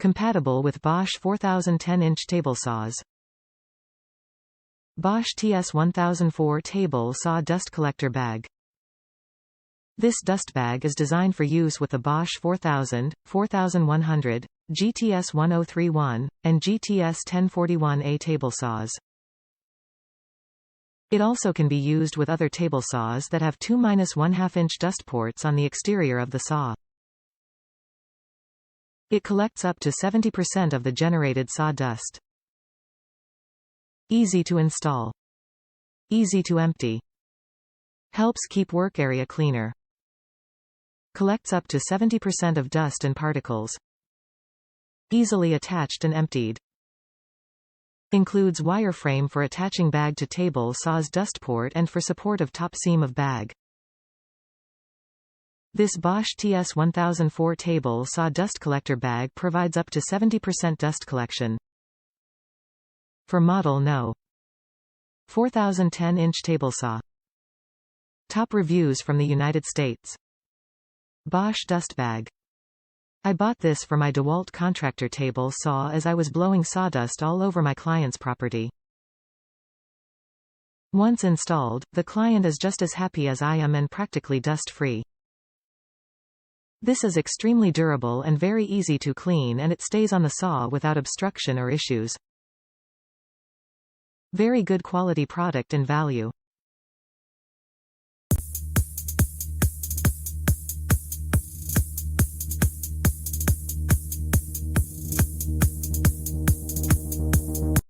Compatible with Bosch 4000 10-inch table saws. Bosch TS1004 Table Saw Dust Collector Bag. This dust bag is designed for use with the Bosch 4000, 4100, GTS 1031, and GTS 1041A table saws. It also can be used with other table saws that have 2-1/2 inch dust ports on the exterior of the saw. It collects up to 70% of the generated sawdust. Easy to install. Easy to empty. Helps keep work area cleaner. Collects up to 70% of dust and particles. Easily attached and emptied. Includes wireframe for attaching bag to table saw's dust port and for support of top seam of bag. This Bosch TS1004 Table Saw Dust Collector Bag provides up to 70% dust collection. For model No. 4010-inch table saw. Top reviews from the United States. Bosch Dust Bag. I bought this for my DeWalt contractor table saw as I was blowing sawdust all over my client's property. Once installed, the client is just as happy as I am and practically dust-free. This is extremely durable and very easy to clean, and it stays on the saw without obstruction or issues. Very good quality product and value.